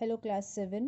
Hello class 7।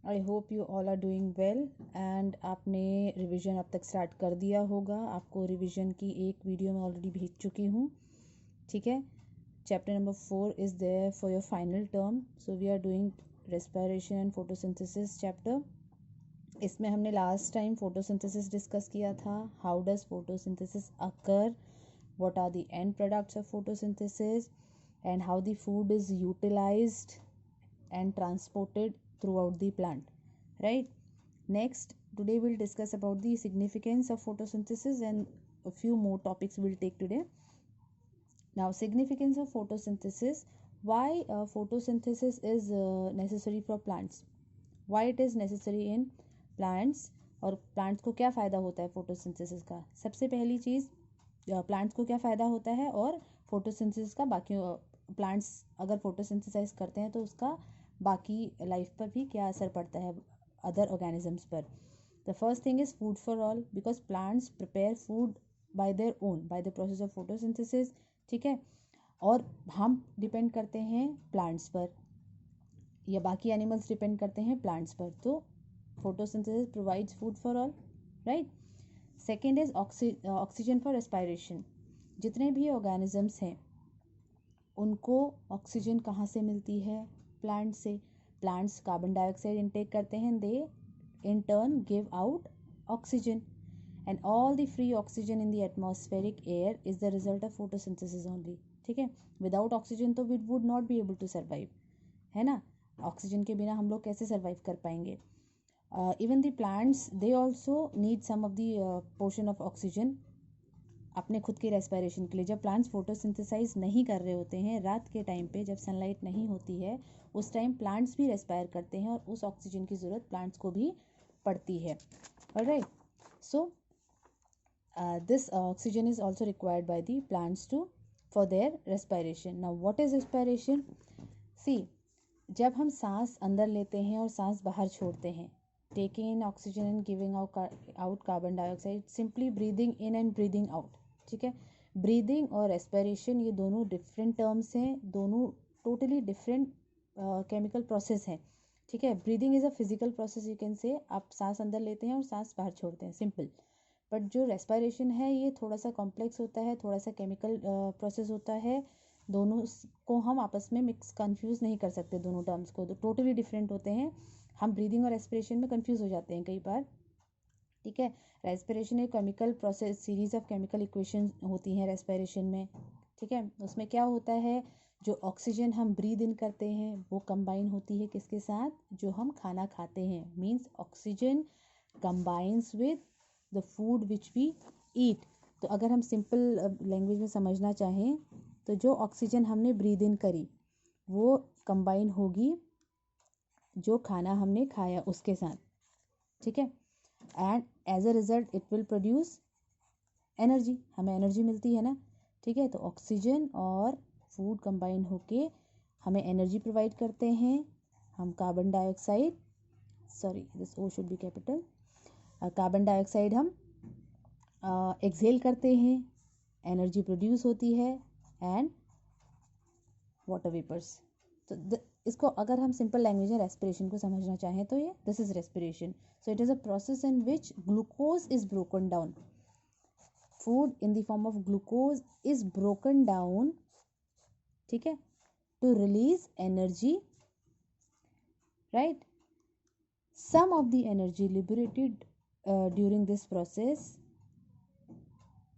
I hope you all are doing well and आपने revision अब तक start कर दिया होगा। आपको रिवीजन की एक वीडियो मैं ऑलरेडी भेज चुकी हूँ। ठीक है, chapter number 4 is there for your final term. So we are doing respiration and photosynthesis chapter. इसमें हमने लास्ट टाइम फोटोसिंथेसिस डिस्कस किया था। How does photosynthesis occur, what are the end products of photosynthesis, and how the food is utilized and transported throughout the plant, right? Next, today we'll discuss about the significance of photosynthesis and a few more topics we'll take today. Now, significance of photosynthesis. Why photosynthesis is necessary for plants? Why it is necessary in plants? और plants को क्या फ़ायदा होता है photosynthesis का? सबसे पहली चीज़, plants को क्या फ़ायदा होता है और फोटोसिंथेसिस का बाकी प्लांट्स अगर फोटोसिंथेसाइज करते हैं तो उसका बाकी लाइफ पर भी क्या असर पड़ता है अदर ऑर्गेनिजम्स पर। The first thing is food for all, because plants prepare food by their own by the process of photosynthesis. ठीक है, और हम डिपेंड करते हैं प्लांट्स पर या बाकी एनिमल्स डिपेंड करते हैं प्लांट्स पर। तो photosynthesis provides food for all, right. Second is oxygen for respiration. जितने भी ऑर्गेनिजम्स हैं उनको ऑक्सीजन कहाँ से मिलती है? प्लांट से। प्लांट्स कार्बन डाइऑक्साइड इनटेक करते हैं, they in turn give out oxygen, and all the free oxygen in the atmospheric air is the result of photosynthesis only. ठीक है, विदाउट ऑक्सीजन तो we would not be able to survive, है ना। Oxygen के बिना हम लोग कैसे सर्वाइव कर पाएंगे? Even the plants they also need some of the portion of oxygen अपने खुद के रेस्पिरेशन के लिए। जब प्लांट्स फोटोसिंथेसाइज नहीं कर रहे होते हैं, रात के टाइम पे जब सनलाइट नहीं होती है, उस टाइम प्लांट्स भी रेस्पायर करते हैं और उस ऑक्सीजन की ज़रूरत प्लांट्स को भी पड़ती है। Alright, so this oxygen is also required by the plants to for their respiration. Now what is respiration? See, जब हम सांस अंदर लेते हैं और सांस बाहर छोड़ते हैं, taking in oxygen and giving out carbon dioxide, simply breathing in and breathing out. ठीक है, ब्रीदिंग और रेस्पिरेशन ये दोनों डिफरेंट टर्म्स हैं, दोनों टोटली डिफरेंट केमिकल प्रोसेस हैं। ठीक है, breathing is a physical process, you can say आप सांस अंदर लेते हैं और सांस बाहर छोड़ते हैं, सिंपल। बट जो रेस्पिरेशन है ये थोड़ा सा कॉम्प्लेक्स होता है, थोड़ा सा केमिकल प्रोसेस होता है। दोनों को हम आपस में मिक्स कंफ्यूज नहीं कर सकते, दोनों टर्म्स को, तो टोटली डिफरेंट होते हैं। हम ब्रीदिंग और रेस्पिरेशन में कंफ्यूज हो जाते हैं कई बार। ठीक है, रेस्पिरेशन एक chemical process, series of chemical equation होती हैं रेस्पिरेशन में। ठीक है, उसमें क्या होता है, जो ऑक्सीजन हम ब्रीद इन करते हैं वो कंबाइन होती है किसके साथ? जो हम खाना खाते हैं, means oxygen combines with the food which we eat. तो अगर हम सिंपल लैंग्वेज में समझना चाहें तो जो ऑक्सीजन हमने ब्रीद इन करी वो कंबाइन होगी जो खाना हमने खाया उसके साथ। ठीक है, and as a result it will produce energy, हमें एनर्जी मिलती है ना। ठीक है, तो ऑक्सीजन और फूड कंबाइन होके हमें एनर्जी प्रोवाइड करते हैं। हम carbon dioxide, sorry this O should be capital, carbon dioxide हम एक्सहेल करते हैं, एनर्जी प्रोड्यूस होती है एंड वाटर वेपर्स। तो इसको अगर हम सिंपल लैंग्वेज में रेस्पिरेशन को समझना चाहें तो ये this is respiration. So it is a process in which glucose is broken down, food in the form of glucose is broken down, ठीक है, to release energy, right? Some of the energy liberated during this process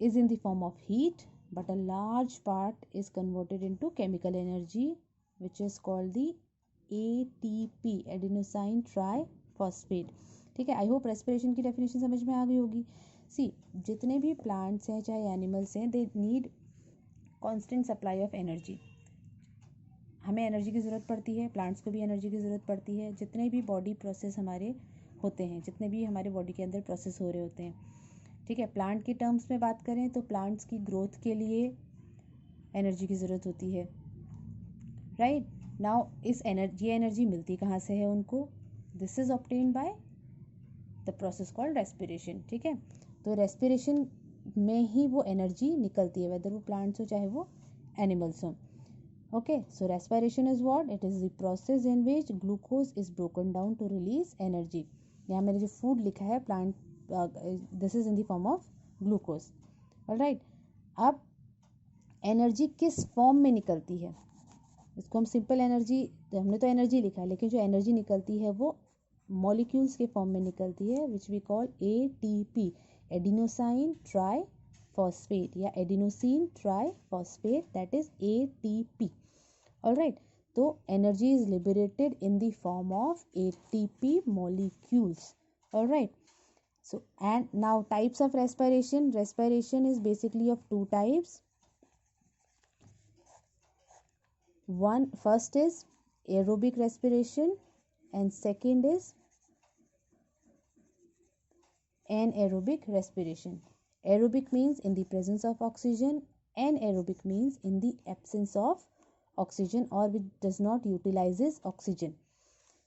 is in the form of heat, but a large part is converted into chemical energy which is called the ATP, adenosine triphosphate। ठीक है, I hope respiration की definition समझ में आ गई होगी। सी, जितने भी plants हैं चाहे एनिमल्स हैं, they need constant supply of energy. हमें एनर्जी की ज़रूरत पड़ती है, प्लांट्स को भी एनर्जी की ज़रूरत पड़ती है। जितने भी बॉडी प्रोसेस हमारे होते हैं, जितने भी हमारे बॉडी के अंदर प्रोसेस हो रहे होते हैं, ठीक है, प्लांट की टर्म्स में बात करें तो प्लांट्स की ग्रोथ के लिए एनर्जी की ज़रूरत होती है, राइट। नाउ इस एनर्जी मिलती कहाँ से है उनको? This is obtained by the process called respiration. ठीक है, तो रेस्पिरेशन में ही वो एनर्जी निकलती है, वेदर वो प्लांट्स हो चाहे वो एनिमल्स हो। Okay, so respiration is what? It is the process in which glucose is broken down to release energy. यहाँ मैंने जो food लिखा है plant, this is in the form of glucose. Alright, अब एनर्जी किस फॉर्म में निकलती है? इसको हम सिंपल एनर्जी, हमने तो एनर्जी लिखा है, लेकिन जो एनर्जी निकलती है वो मॉलिक्यूल्स के फॉर्म में निकलती है, which we call ATP, adenosine triphosphate या adenosine triphosphate, that is ATP. Alright, तो energy is liberated in the form of ATP molecules. Alright, so and now types of respiration is basically of two types. First is aerobic respiration and second is anaerobic respiration. Aerobic means in the presence of oxygen, anaerobic means in the absence of oxygen or which does not utilizes oxygen.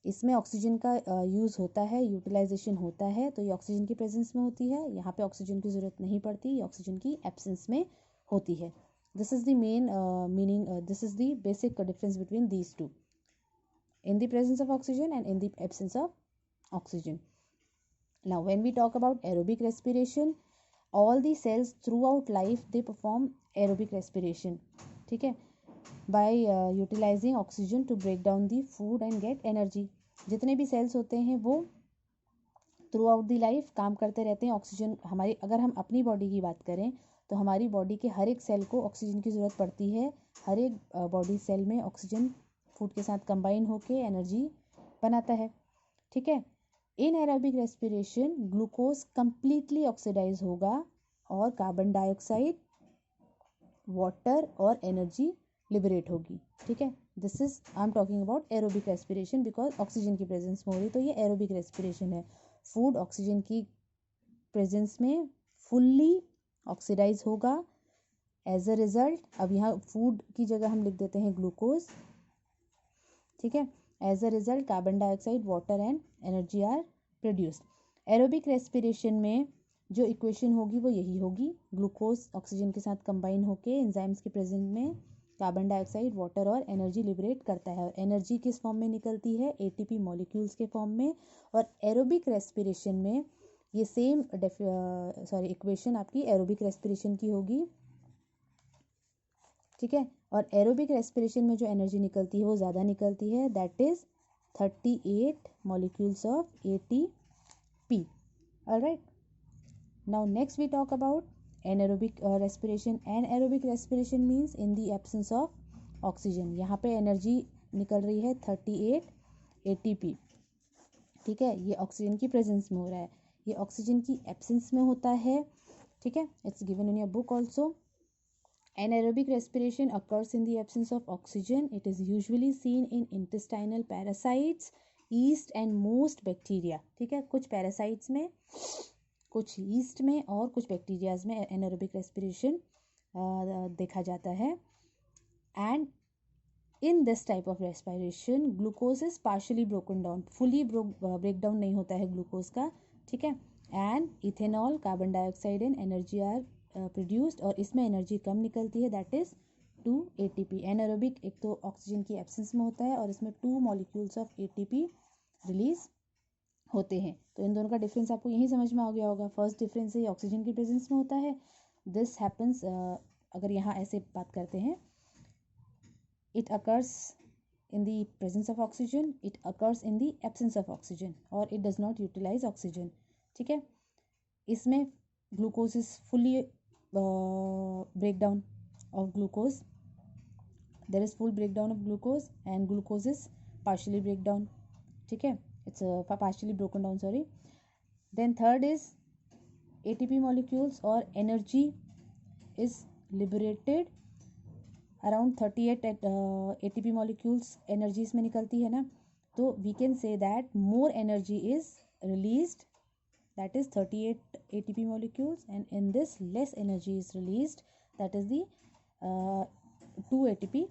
इसमें oxygen का use होता है, utilisation होता है, तो ये oxygen की presence में होती है. यहाँ पे ऑक्सीजन की ज़रूरत नहीं पड़ती, ये ऑक्सीजन की एब्सेंस में होती है. This is the main meaning, this is the basic difference between these two, in the presence of oxygen and in the absence of oxygen. Now when we talk about aerobic respiration, all the cells throughout life they perform aerobic respiration, ठीक है, by utilizing oxygen to break down the food and get energy. जितने भी cells होते हैं वो through out the life काम करते रहते हैं. ऑक्सीजन हमारी, अगर हम अपनी बॉडी की बात करें तो हमारी बॉडी के हर एक सेल को ऑक्सीजन की ज़रूरत पड़ती है. हर एक बॉडी सेल में ऑक्सीजन फूड के साथ कंबाइन होके एनर्जी बनाता है, ठीक है. In aerobic respiration glucose completely oxidise होगा और कार्बन डाइऑक्साइड, वाटर और एनर्जी लिबरेट होगी, ठीक है. This is I am talking about aerobic respiration because oxygen की प्रेजेंस में हो रही, तो ये एरोबिक रेस्पिरेशन है. फूड ऑक्सीजन की प्रेजेंस में फुल्ली ऑक्सीडाइज होगा. एज अ रिजल्ट, अब यहाँ फूड की जगह हम लिख देते हैं ग्लूकोज, ठीक है. As a result carbon dioxide, water and energy are produced. Aerobic respiration में जो इक्वेशन होगी वो यही होगी. ग्लूकोज ऑक्सीजन के साथ कंबाइन होके एंजाइम्स के प्रेजेंस में कार्बन डाइऑक्साइड, वाटर और एनर्जी लिबरेट करता है. एनर्जी किस फॉर्म में निकलती है? ATP मॉलिक्यूल्स के फॉर्म में. और एरोबिक रेस्पिरेशन में ये सेम इक्वेशन आपकी एरोबिक रेस्पिरेशन की होगी, ठीक है. और एरोबिक रेस्पिरेशन में जो एनर्जी निकलती है वो ज़्यादा निकलती है, that is 38 molecules of ATP. Alright, now next we talk about anaerobic respiration. Anaerobic respiration means in the absence of oxygen. यहाँ पे एनर्जी निकल रही है 38 ATP, ठीक है. ये ऑक्सीजन की प्रेजेंस में हो रहा है, ये ऑक्सीजन की एब्सेंस में होता है, ठीक है. It's given in your book also. Anaerobic respiration occurs in the absence of oxygen. It is usually seen in intestinal parasites, yeast and most bacteria, ठीक है. कुछ पैरासाइट्स में, कुछ यीस्ट में और कुछ बैक्टीरियाज में एनारोबिक रेस्पिरेशन देखा जाता है. And in this type of respiration glucose is partially broken down, fully break down नहीं होता है ग्लूकोज का, ठीक है. And ethanol, carbon dioxide and energy are produced, और इसमें एनर्जी कम निकलती है, दैट इज 2 ATP. एनारोबिक एक तो ऑक्सीजन की एब्सेंस में होता है और इसमें 2 मॉलिक्यूल्स ऑफ ATP रिलीज होते हैं. तो इन दोनों का डिफरेंस आपको यही समझ में आ गया होगा. फर्स्ट डिफरेंस है ऑक्सीजन की प्रेजेंस में होता है. दिस हैपन्स, अगर यहाँ ऐसे बात करते हैं, it occurs in the presence of oxygen, it occurs in the absence of oxygen, और it does not utilise oxygen, ठीक है. इसमें glucose is fully break down of glucose, there is full break down of glucose and glucose is partially break down, ठीक है. It's partially broken down, sorry. Then third is ATP molecules or energy is liberated around 38 ATP molecules energy इसमें निकलती है ना, तो we can say that more energy is released, that is 38 ATP molecules, and in this less energy is released, that is the 2 ATP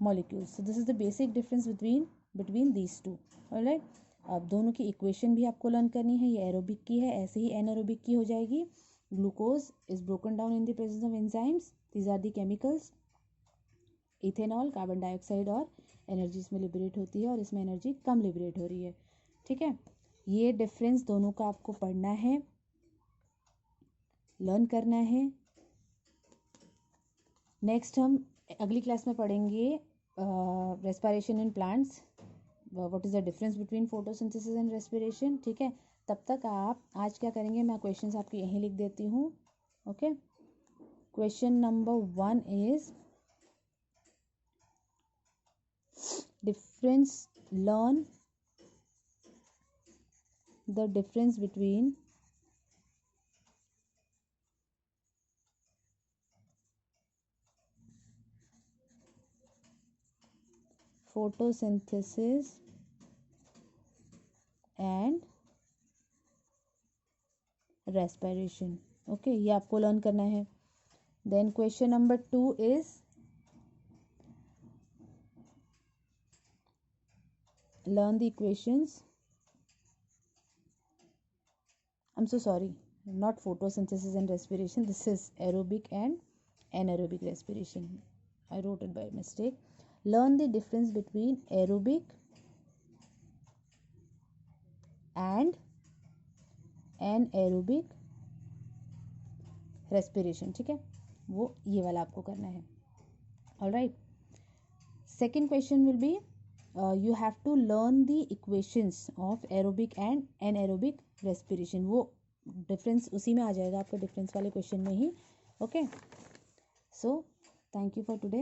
molecules. So this is the basic difference between these two. all right, अब दोनों की equation भी आपको learn करनी है. ये aerobic की है, ऐसे ही एनारोबिक की हो जाएगी. Glucose is broken down in the presence of enzymes, these are the chemicals. Ethanol, carbon dioxide और एनर्जी इसमें लिबरेट होती है और इसमें एनर्जी कम लिबरेट हो रही है। ठीक है, ये डिफरेंस दोनों का आपको पढ़ना है, लर्न करना है। नेक्स्ट हम अगली क्लास में पढ़ेंगे respiration in plants, what is the difference between photosynthesis and respiration. ठीक है, तब तक आप आज क्या करेंगे, मैं क्वेश्चंस आपके यहीं लिख देती हूँ। Okay, question number 1 is difference, learn the difference between photosynthesis and respiration। Okay, ये आपको लर्न करना है। Then question number 2 is learn the equations, I'm so sorry, not photosynthesis and respiration, this is aerobic and anaerobic respiration, I wrote it by mistake। learn the difference between aerobic and anaerobic respiration। ठीक है, वो ये वाला आपको करना है। Alright, second question will be you have to learn the equations of aerobic and anaerobic respiration। वो difference उसी में आ जाएगा आपके डिफरेंस वाले क्वेश्चन में ही। Okay, so thank you for today.